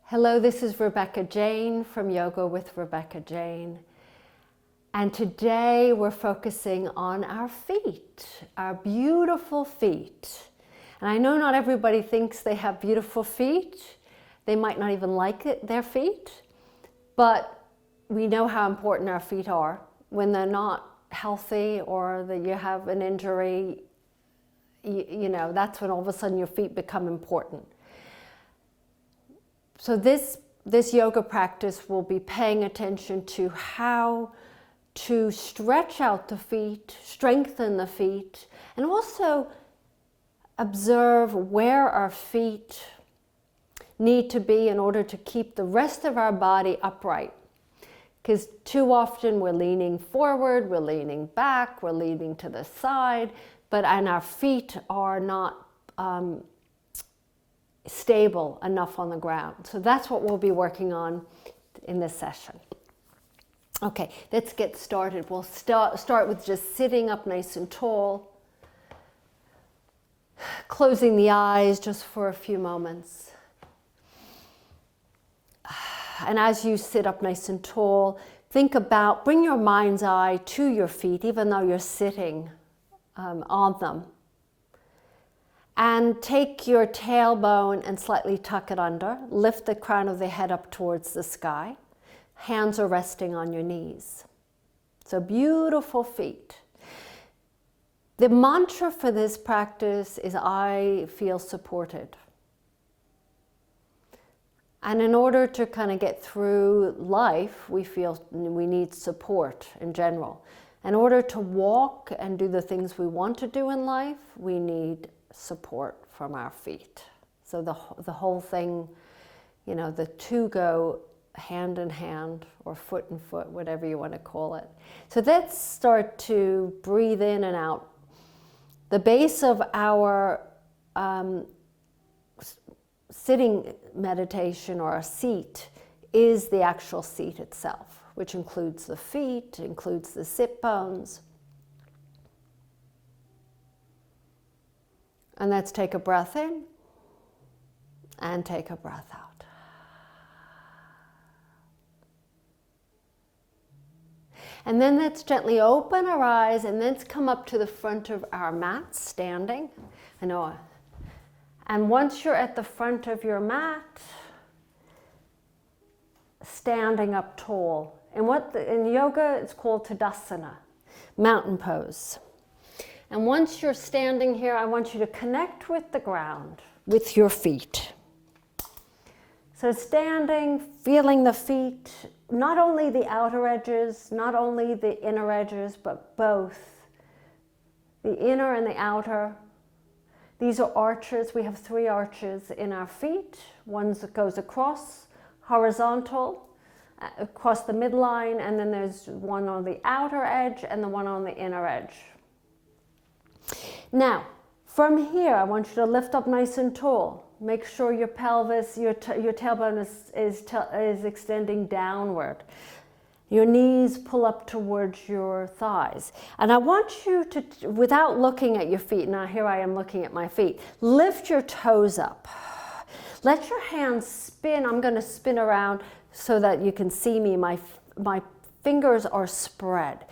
Hello, this is Rebecca Jane from Yoga with Rebecca Jane. And today we're focusing on our feet, our beautiful feet. And I know not everybody thinks they have beautiful feet. They might not even like their feet, but we know how important our feet are. When they're not healthy or that you have an injury, you know, that's when all of a sudden your feet become important. So this yoga practice will be paying attention to how to stretch out the feet, strengthen the feet, and also observe where our feet need to be in order to keep the rest of our body upright. Because too often we're leaning forward, we're leaning back, we're leaning to the side, and our feet are not stable enough on the ground. So that's what we'll be working on in this session. Okay, let's get started. We'll start with just sitting up nice and tall, closing the eyes just for a few moments. And as you sit up nice and tall, bring your mind's eye to your feet, even though you're sitting on them. And take your tailbone and slightly tuck it under. Lift the crown of the head up towards the sky. Hands are resting on your knees. So beautiful feet. The mantra for this practice is I feel supported. And in order to kind of get through life, we feel we need support in general. In order to walk and do the things we want to do in life, we need support from our feet. So the whole thing, you know, the two go hand in hand or foot in foot, whatever you want to call it. So let's start to breathe in and out. The base of our sitting meditation or a seat is the actual seat itself, which includes the feet, includes the sit bones. And let's take a breath in and take a breath out. And then let's gently open our eyes and let's come up to the front of our mat, standing. And once you're at the front of your mat, standing up tall. In yoga, it's called Tadasana, mountain pose. And once you're standing here, I want you to connect with the ground, with your feet. So standing, feeling the feet, not only the outer edges, not only the inner edges, but both. The inner and the outer. These are arches. We have 3 arches in our feet. One that goes across, horizontal, across the midline, and then there's one on the outer edge and the one on the inner edge. Now, from here, I want you to lift up nice and tall. Make sure your pelvis, your tailbone is extending downward. Your knees pull up towards your thighs. And I want you to, without looking at your feet, now here I am looking at my feet, lift your toes up. Let your hands spin. I'm going to spin around so that you can see me. My fingers are spread.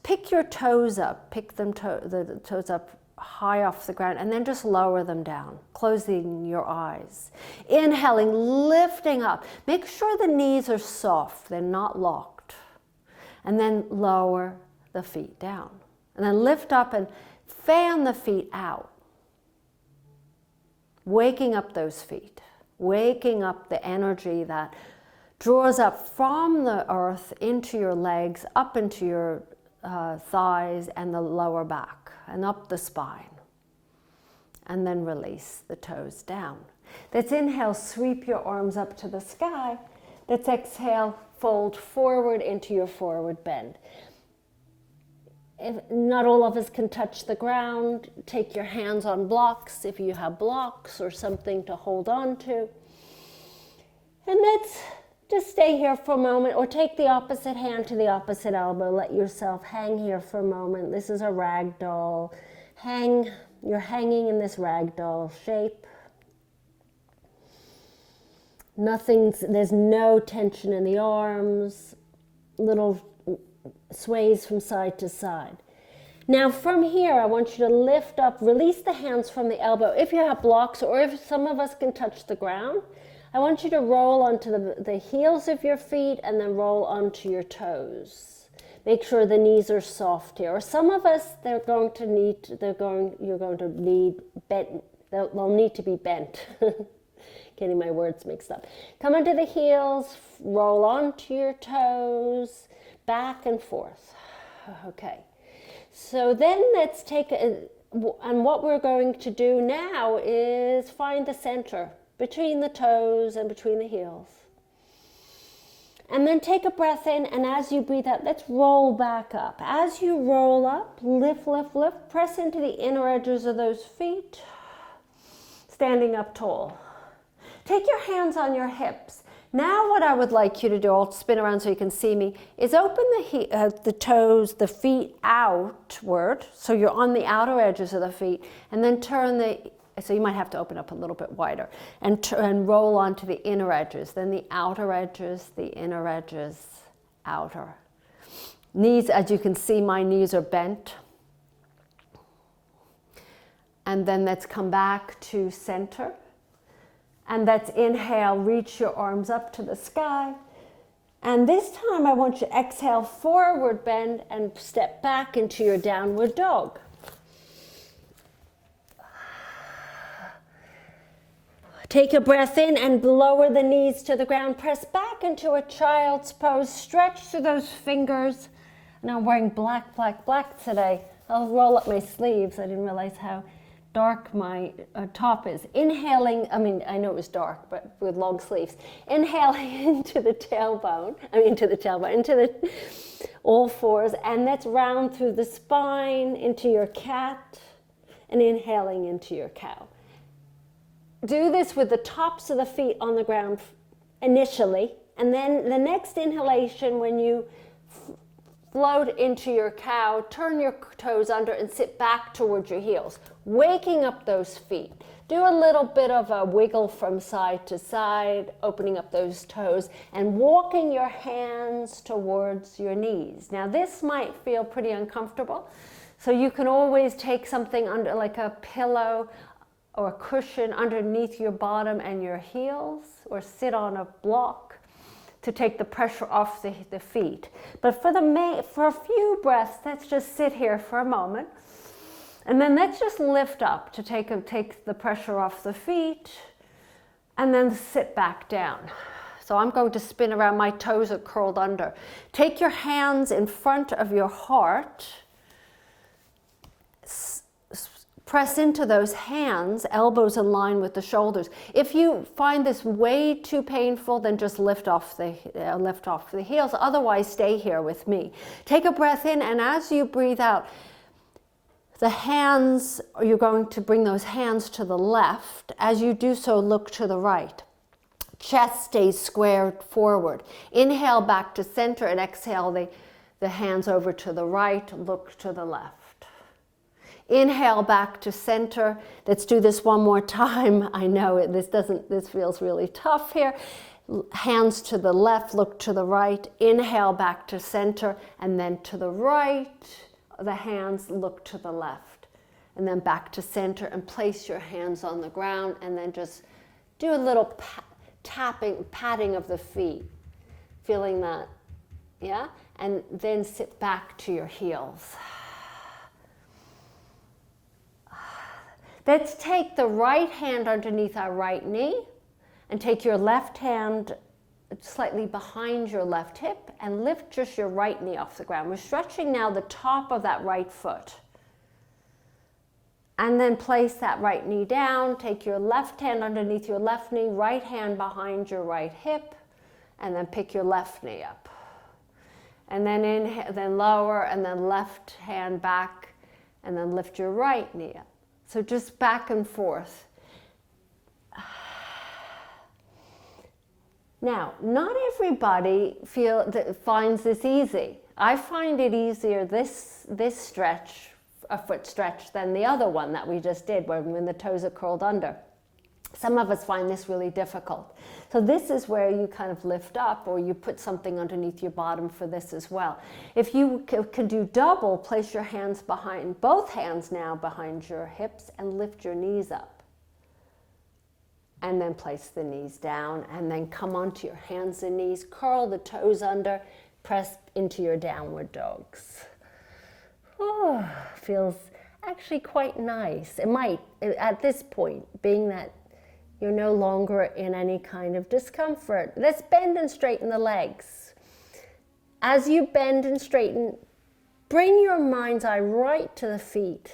Pick your toes up. Pick the toes up high off the ground and then just lower them down, closing your eyes. Inhaling, lifting up. Make sure the knees are soft. They're not locked. And then lower the feet down. And then lift up and fan the feet out. Waking up those feet. Waking up the energy that draws up from the earth into your legs, up into your thighs and the lower back, and up the spine. And then release the toes down. Let's inhale, sweep your arms up to the sky. Let's exhale, fold forward into your forward bend. If not all of us can touch the ground, take your hands on blocks if you have blocks or something to hold on to. And let's just stay here for a moment, or take the opposite hand to the opposite elbow. Let yourself hang here for a moment. This is a ragdoll. You're hanging in this ragdoll shape. There's no tension in the arms, little sways from side to side. Now from here, I want you to lift up, release the hands from the elbow. If you have blocks, or if some of us can touch the ground, I want you to roll onto the heels of your feet and then roll onto your toes. Make sure the knees are soft here. Or some of us, you're going to need bent. They'll need to be bent. Getting my words mixed up. Come into the heels, roll onto your toes, back and forth. Okay. So then let's take, and what we're going to do now is find the center between the toes and between the heels. And then take a breath in, and as you breathe out, let's roll back up. As you roll up, lift, lift, lift, press into the inner edges of those feet, standing up tall. Take your hands on your hips. Now what I would like you to do, I'll spin around so you can see me, is open the toes, the feet outward, so you're on the outer edges of the feet, and then turn so you might have to open up a little bit wider, and roll onto the inner edges, then the outer edges, the inner edges, outer. Knees, as you can see, my knees are bent. And then let's come back to center. And let's inhale, reach your arms up to the sky. And this time I want you to exhale, forward bend, and step back into your downward dog. Take a breath in and lower the knees to the ground. Press back into a child's pose. Stretch through those fingers. And I'm wearing black, black, black today. I'll roll up my sleeves. I didn't realize how dark my top is. Inhaling, I know it was dark, but with long sleeves. Inhaling into the tailbone, into the all fours, and let's round through the spine into your cat, and inhaling into your cow. Do this with the tops of the feet on the ground initially, and then the next inhalation, when you float into your cow, turn your toes under and sit back towards your heels, waking up those feet. Do a little bit of a wiggle from side to side, opening up those toes and walking your hands towards your knees. Now this might feel pretty uncomfortable, so you can always take something under, like a pillow or a cushion underneath your bottom and your heels, or sit on a block to take the pressure off the feet. But for a few breaths, let's just sit here for a moment. And then let's just lift up to take the pressure off the feet, and then sit back down. So I'm going to spin around, my toes are curled under. Take your hands in front of your heart. Press into those hands, elbows in line with the shoulders. If you find this way too painful, then just lift off the heels. Otherwise, stay here with me. Take a breath in, and as you breathe out, the hands, you're going to bring those hands to the left. As you do so, look to the right. Chest stays squared forward. Inhale back to center, and exhale the hands over to the right, look to the left. Inhale back to center. Let's do this one more time. I know this feels really tough here. Hands to the left, look to the right. Inhale back to center, and then to the right. The hands look to the left, and then back to center, and place your hands on the ground, and then just do a little patting of the feet, feeling that, yeah? And then sit back to your heels. Let's take the right hand underneath our right knee, and take your left hand slightly behind your left hip, and lift just your right knee off the ground. We're stretching now the top of that right foot. And then place that right knee down, take your left hand underneath your left knee, right hand behind your right hip, and then pick your left knee up. And then inhale, then lower, and then left hand back, and then lift your right knee up. So just back and forth. Now, not everybody finds this easy. I find it easier, this stretch, a foot stretch, than the other one that we just did when the toes are curled under. Some of us find this really difficult. So this is where you kind of lift up, or you put something underneath your bottom for this as well. If you can do double, place your hands behind, both hands now behind your hips, and lift your knees up. And then place the knees down, and then come onto your hands and knees, curl the toes under, press into your downward dogs. Oh, feels actually quite nice. It might, at this point, being that you're no longer in any kind of discomfort. Let's bend and straighten the legs. As you bend and straighten, bring your mind's eye right to the feet.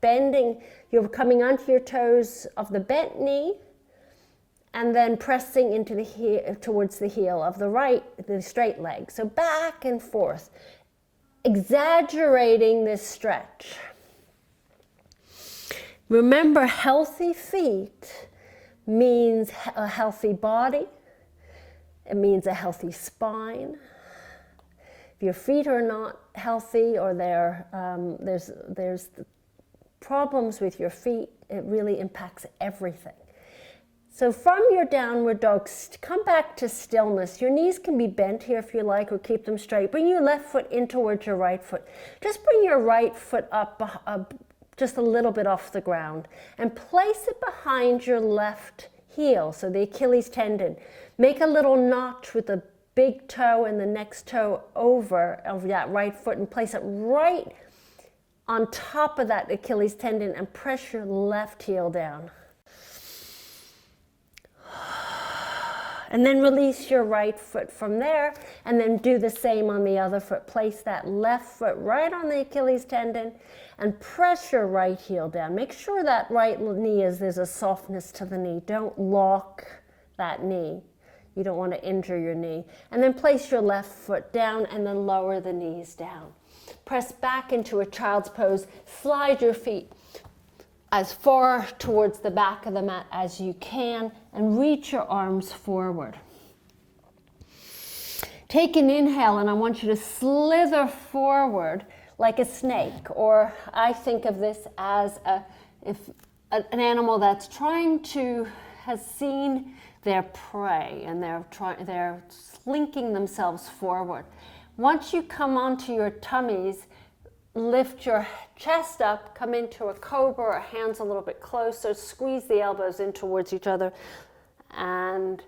Bending, you're coming onto your toes of the bent knee, and then pressing into the heel, towards the heel of the straight leg. So back and forth, exaggerating this stretch. Remember, healthy feet means a healthy body. It means a healthy spine. If your feet are not healthy, or there's problems with your feet, it really impacts everything. So from your downward dog, come back to stillness. Your knees can be bent here if you like, or keep them straight. Bring your left foot in towards your right foot. Just bring your right foot up just a little bit off the ground, and place it behind your left heel, so the Achilles tendon. Make a little notch with the big toe and the next toe over of that right foot, and place it right on top of that Achilles tendon, and press your left heel down. And then release your right foot from there, and then do the same on the other foot. Place that left foot right on the Achilles tendon, and press your right heel down. Make sure that right knee there's a softness to the knee. Don't lock that knee. You don't want to injure your knee. And then place your left foot down, and then lower the knees down. Press back into a child's pose. Slide your feet as far towards the back of the mat as you can, and reach your arms forward. Take an inhale, and I want you to slither forward like a snake, or I think of this as an animal that's has seen their prey, and they're slinking themselves forward. Once you come onto your tummies, lift your chest up, come into a cobra, or hands a little bit closer, squeeze the elbows in towards each other, and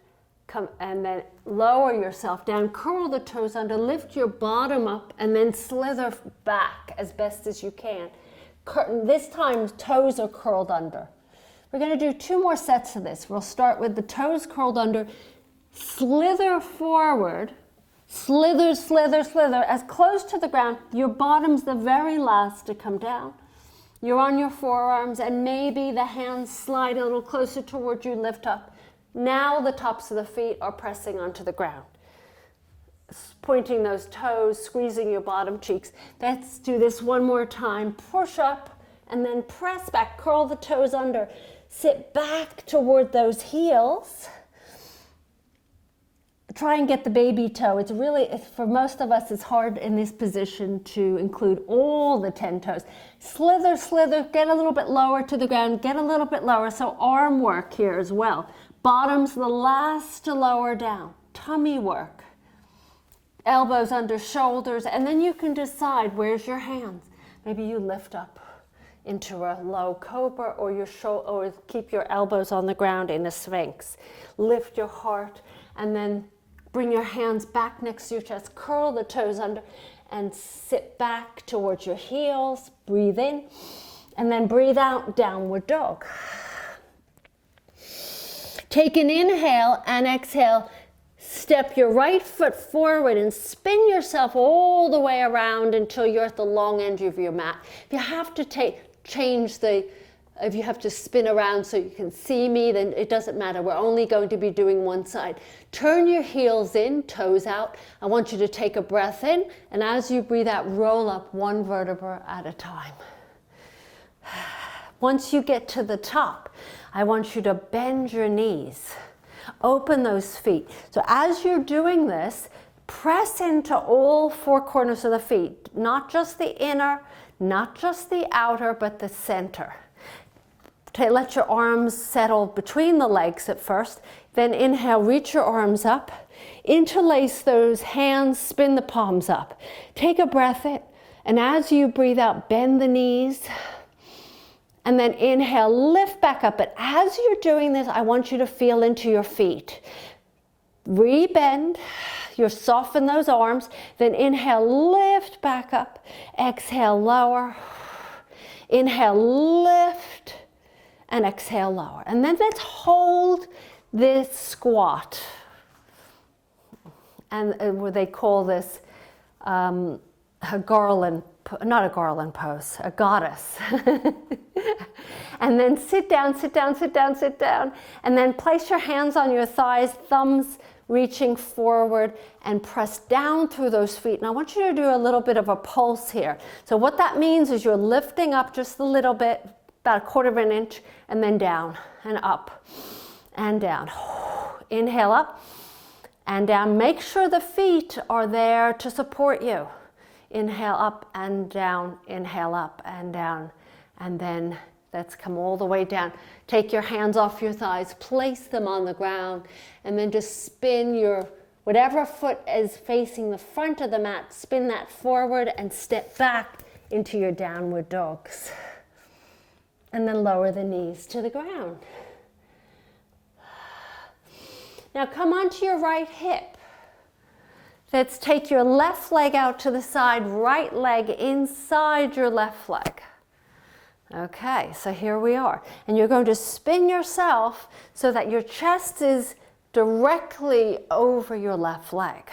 then lower yourself down, curl the toes under, lift your bottom up, and then slither back as best as you can. This time, toes are curled under. We're going to do 2 more sets of this. We'll start with the toes curled under, slither forward, slither, slither, slither, as close to the ground. Your bottom's the very last to come down. You're on your forearms, and maybe the hands slide a little closer towards you, lift up. Now the tops of the feet are pressing onto the ground. Pointing those toes, squeezing your bottom cheeks. Let's do this one more time. Push up, and then press back, curl the toes under. Sit back toward those heels. Try and get the baby toe. It's really, for most of us, it's hard in this position to include all the 10 toes. Slither, slither, get a little bit lower to the ground, get a little bit lower. So arm work here as well. Bottom's the last to lower down. Tummy work. Elbows under shoulders, and then you can decide where's your hands. Maybe you lift up into a low cobra, or keep your elbows on the ground in a sphinx. Lift your heart, and then bring your hands back next to your chest, curl the toes under, and sit back towards your heels. Breathe in, and then breathe out, downward dog. Take an inhale and exhale. Step your right foot forward and spin yourself all the way around until you're at the long end of your mat. If you have to if you have to spin around so you can see me, then it doesn't matter. We're only going to be doing one side. Turn your heels in, toes out. I want you to take a breath in, and as you breathe out, roll up one vertebra at a time. Once you get to the top, I want you to bend your knees. Open those feet. So as you're doing this, press into all 4 corners of the feet, not just the inner, not just the outer, but the center. Let your arms settle between the legs at first. Then inhale, reach your arms up. Interlace those hands, spin the palms up. Take a breath in, and as you breathe out, bend the knees. And then inhale, lift back up. But as you're doing this, I want you to feel into your feet. Rebend, you soften those arms. Then inhale, lift back up. Exhale, lower. Inhale, lift. And exhale, lower. And then let's hold this squat. And they call this a garland, not a garland pose, a goddess. And then sit down, sit down, sit down, sit down. And then place your hands on your thighs, thumbs reaching forward, and press down through those feet. And I want you to do a little bit of a pulse here. So what that means is you're lifting up just a little bit, about 1/4 of an inch, and then down and up and down. Inhale up and down. Make sure the feet are there to support you. Inhale up and down, inhale up and down, and then let's come all the way down. Take your hands off your thighs, place them on the ground, and then just spin your, whatever foot is facing the front of the mat, spin that forward and step back into your downward dogs. And then lower the knees to the ground. Now come onto your right hip. Let's take your left leg out to the side, right leg inside your left leg. Okay, so here we are. And you're going to spin yourself so that your chest is directly over your left leg.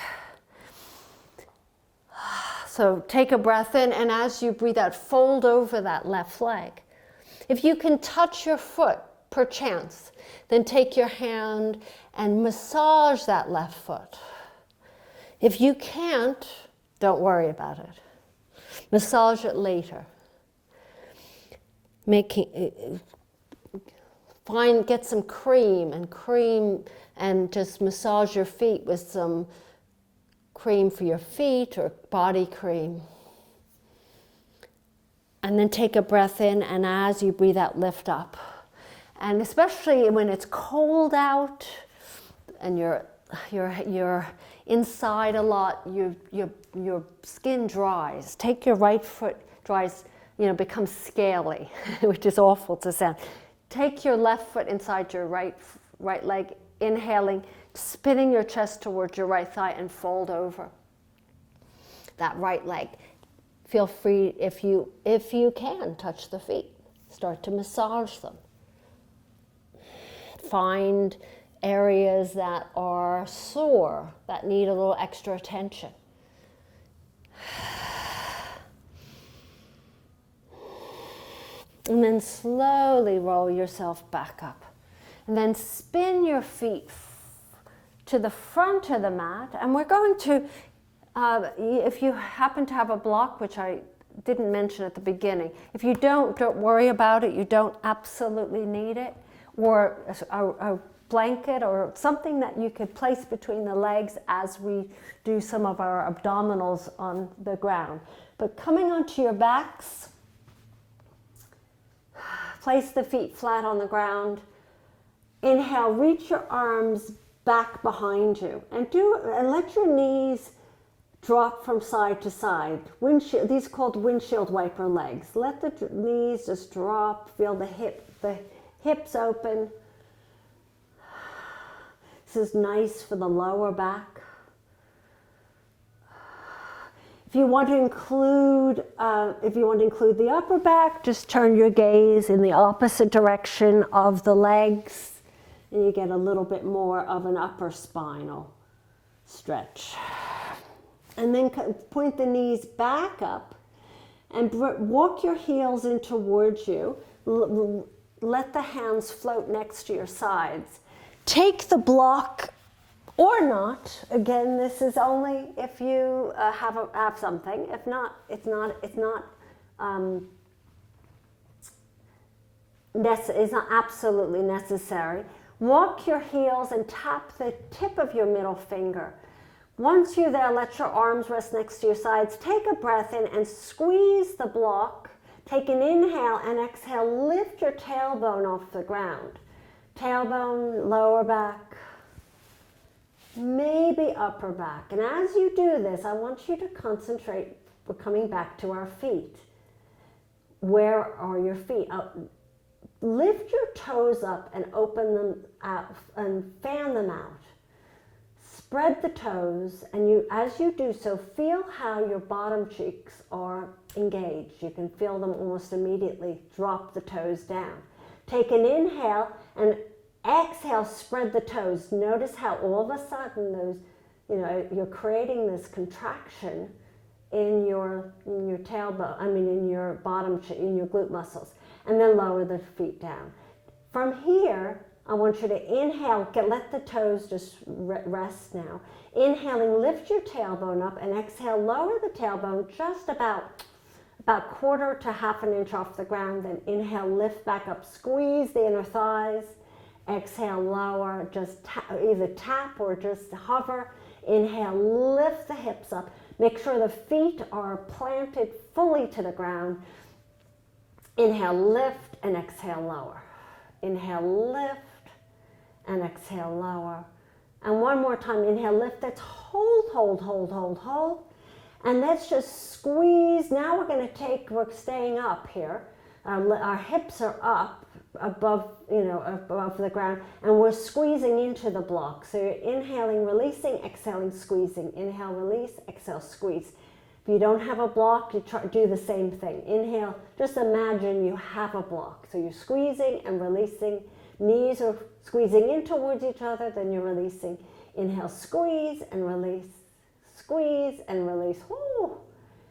So take a breath in, and as you breathe out, fold over that left leg. If you can touch your foot, perchance, then take your hand and massage that left foot. If you can't, don't worry about it. Massage it later. Get some cream and just massage your feet with some cream for your feet or body cream. And then take a breath in, and as you breathe out, lift up. And especially when it's cold out and you're inside a lot, your skin dries. Take your right foot, dries, becomes scaly, which is awful to sound. Take your left foot inside your right leg, inhaling, spinning your chest towards your right thigh, and fold over that right leg. Feel free, if you can, touch the feet. Start to massage them. Find areas that are sore, that need a little extra attention. And then slowly roll yourself back up. And then spin your feet to the front of the mat. And we're going to, if you happen to have a block, which I didn't mention at the beginning, if you don't worry about it. You don't absolutely need it. Or a blanket or something that you could place between the legs as we do some of our abdominals on the ground. But coming onto your backs, place the feet flat on the ground. Inhale, reach your arms back behind you and let your knees drop from side to side. These are called windshield wiper legs. Let the knees just drop, feel the hips open. This is nice for the lower back. If you want to include the upper back, just turn your gaze in the opposite direction of the legs, and you get a little bit more of an upper spinal stretch. And then point the knees back up and walk your heels in towards you. Let the hands float next to your sides. Take the block or not. Again, this is only if you have something. If not, it's not absolutely necessary. Walk your heels and tap the tip of your middle finger. Once you're there, let your arms rest next to your sides. Take a breath in and squeeze the block Take an inhale and exhale, lift your tailbone off the ground. Tailbone, lower back, maybe upper back. And as you do this, I want you to concentrate, we're coming back to our feet. Where are your feet? Lift your toes up and open them out and fan them out. Spread the toes, and as you do so, feel how your bottom cheeks are engaged. You can feel them almost immediately. Drop the toes down. Take an inhale and exhale, spread the toes. Notice how all of a sudden those, you're creating this contraction in your tailbone, in your bottom, in your glute muscles. And then lower the feet down. From here, I want you to inhale, let the toes just rest now. Inhaling, lift your tailbone up, and exhale, lower the tailbone just about quarter to half an inch off the ground. Then inhale, lift back up, squeeze the inner thighs. Exhale, lower, just either tap or just hover. Inhale, lift the hips up. Make sure the feet are planted fully to the ground. Inhale, lift, and exhale, lower. Inhale, lift, and exhale, lower. And one more time, inhale, lift. That's hold, hold, hold, hold, hold. And let's just squeeze. Now we're staying up here. Our hips are up above the ground, and we're squeezing into the block. So you're inhaling, releasing, exhaling, squeezing. Inhale, release, exhale, squeeze. If you don't have a block, you do the same thing. Inhale, just imagine you have a block. So you're squeezing and releasing. Knees are squeezing in towards each other, then you're releasing. Inhale, squeeze and release. Squeeze and release. Woo.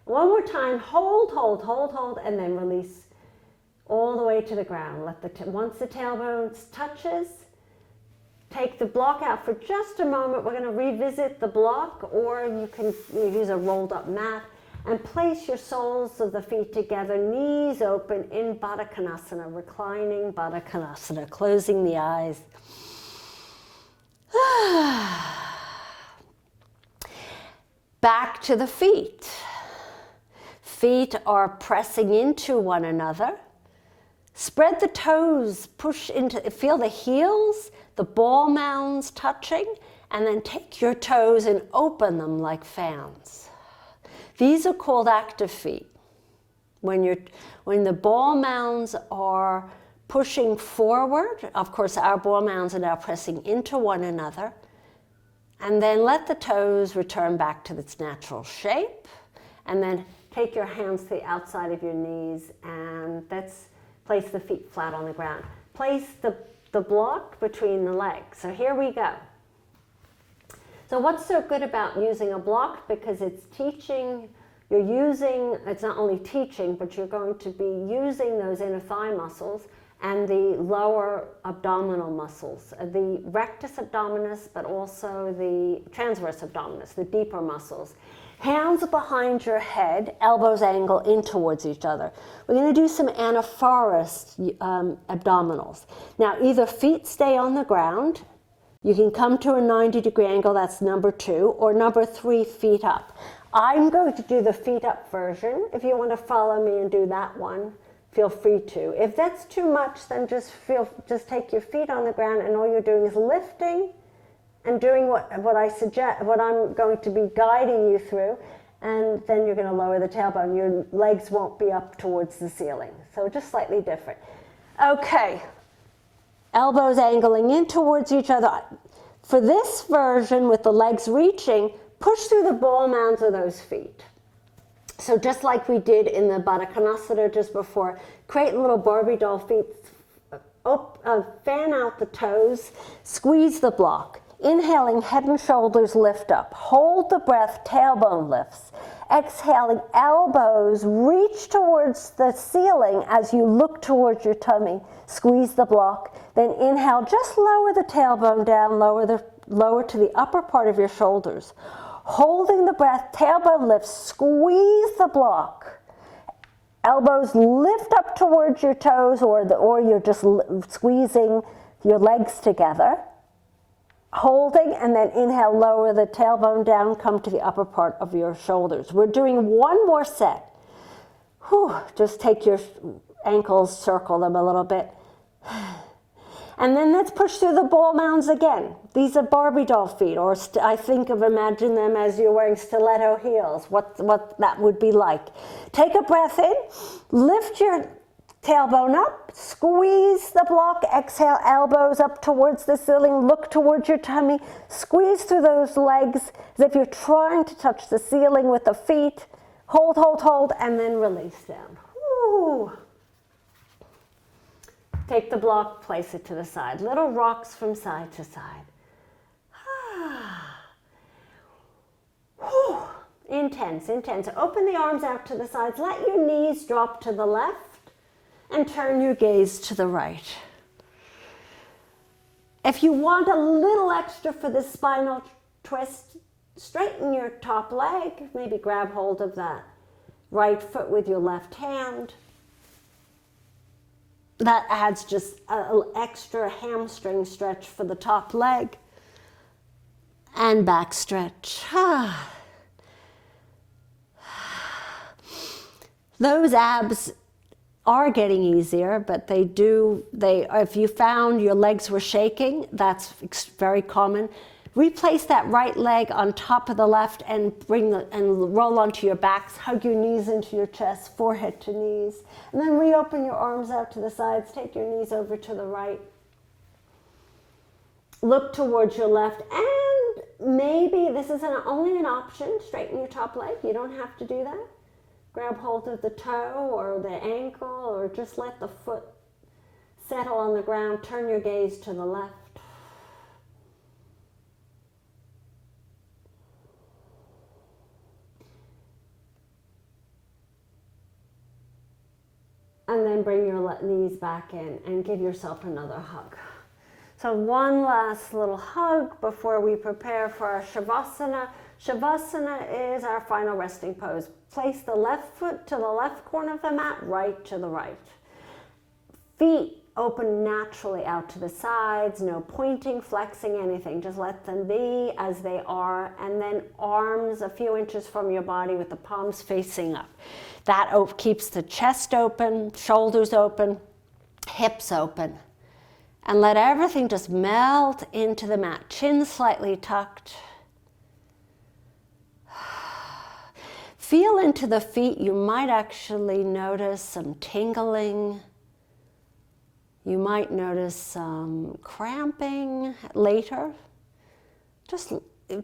One more time, hold, hold, hold, hold, and then release all the way to the ground. Once the tailbone touches, take the block out for just a moment. We're going to revisit the block, or you can use a rolled up mat, and place your soles of the feet together, knees open in Baddha Konasana, reclining Baddha Konasana, closing the eyes. Back to the feet. Feet are pressing into one another. Spread the toes, feel the heels, the ball mounds touching, and then take your toes and open them like fans. These are called active feet. When the ball mounds are pushing forward, of course our ball mounds are now pressing into one another, and then let the toes return back to its natural shape, and then take your hands to the outside of your knees, and place the feet flat on the ground. Place the block between the legs. So here we go. So what's so good about using a block? Because it's teaching, it's not only teaching, but you're going to be using those inner thigh muscles and the lower abdominal muscles, the rectus abdominis, but also the transverse abdominis, the deeper muscles. Hands behind your head, elbows angle in towards each other. We're going to do some anaphorist abdominals. Now, either feet stay on the ground. You can come to a 90-degree angle, that's number 2, or number 3, feet up. I'm going to do the feet up version. If you want to follow me and do that one, feel free to. If that's too much, then just take your feet on the ground, and all you're doing is lifting and doing what I'm going to be guiding you through, and then you're going to lower the tailbone. Your legs won't be up towards the ceiling. So just slightly different. Okay, elbows angling in towards each other. For this version, with the legs reaching, push through the ball mounds of those feet. So just like we did in the Baddha Konasana just before, create little Barbie doll feet, fan out the toes, squeeze the block. Inhaling, head and shoulders lift up. Hold the breath, tailbone lifts. Exhaling, elbows reach towards the ceiling as you look towards your tummy. Squeeze the block. Then inhale, just lower the tailbone down, lower to the upper part of your shoulders. Holding the breath, tailbone lifts, squeeze the block. Elbows lift up towards your toes, or you're just squeezing your legs together. Holding, and then inhale, lower the tailbone down, come to the upper part of your shoulders. We're doing one more set. Just take your ankles, circle them a little bit. And then let's push through the ball mounds again. These are Barbie doll feet, or imagine them as you're wearing stiletto heels, what that would be like. Take a breath in, lift your tailbone up, squeeze the block, exhale, elbows up towards the ceiling, look towards your tummy, squeeze through those legs as if you're trying to touch the ceiling with the feet. Hold, hold, hold, and then release down. Woo. Take the block, place it to the side. Little rocks from side to side. Intense, intense. Open the arms out to the sides. Let your knees drop to the left and turn your gaze to the right. If you want a little extra for the spinal twist, straighten your top leg. Maybe grab hold of that right foot with your left hand. That adds just an extra hamstring stretch for the top leg. And back stretch. Those abs are getting easier, but if you found your legs were shaking, that's very common. Replace that right leg on top of the left and roll onto your backs. Hug your knees into your chest, forehead to knees. And then reopen your arms out to the sides. Take your knees over to the right. Look towards your left. And maybe this is only an option. Straighten your top leg. You don't have to do that. Grab hold of the toe or the ankle, or just let the foot settle on the ground. Turn your gaze to the left. And then bring your knees back in and give yourself another hug. So one last little hug before we prepare for our Savasana. Savasana is our final resting pose. Place the left foot to the left corner of the mat, right to the right. Feet open naturally out to the sides, no pointing, flexing, anything. Just let them be as they are. And then arms a few inches from your body with the palms facing up. That keeps the chest open, shoulders open, hips open. And let everything just melt into the mat. Chin slightly tucked. Feel into the feet. You might actually notice some tingling. You might notice some cramping later. Just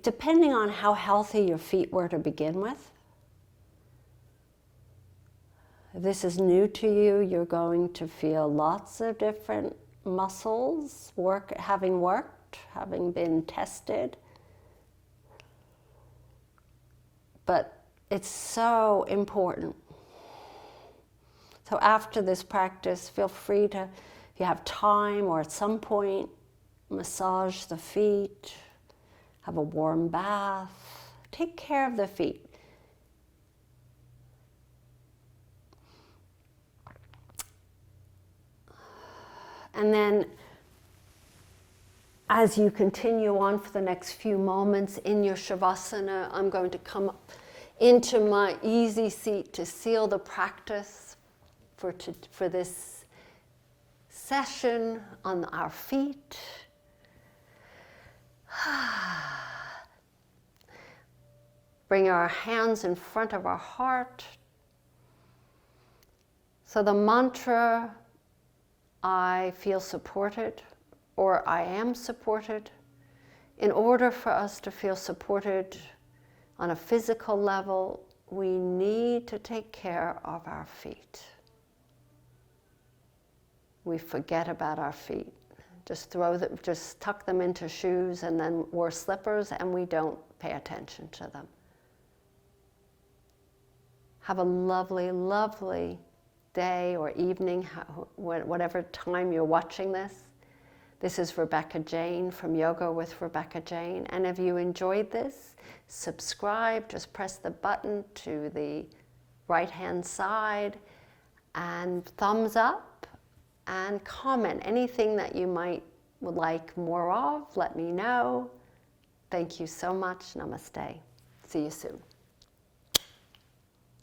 depending on how healthy your feet were to begin with. If this is new to you, you're going to feel lots of different muscles having been tested. But it's so important. So after this practice, feel free to, if you have time or at some point, massage the feet, have a warm bath, take care of the feet. And then as you continue on for the next few moments in your Savasana, I'm going to come up into my easy seat to seal the practice for this session on our feet. Bring our hands in front of our heart. So the mantra, I feel supported, or I am supported. In order for us to feel supported on a physical level, we need to take care of our feet. We forget about our feet. Just tuck them into shoes and then wear slippers, and we don't pay attention to them. Have a lovely, lovely day or evening, whatever time you're watching this. This is Rebecca Jane from Yoga with Rebecca Jane. And if you enjoyed this, subscribe, just press the button to the right-hand side and thumbs up and comment. Anything that you would like more of, let me know. Thank you so much. Namaste. See you soon.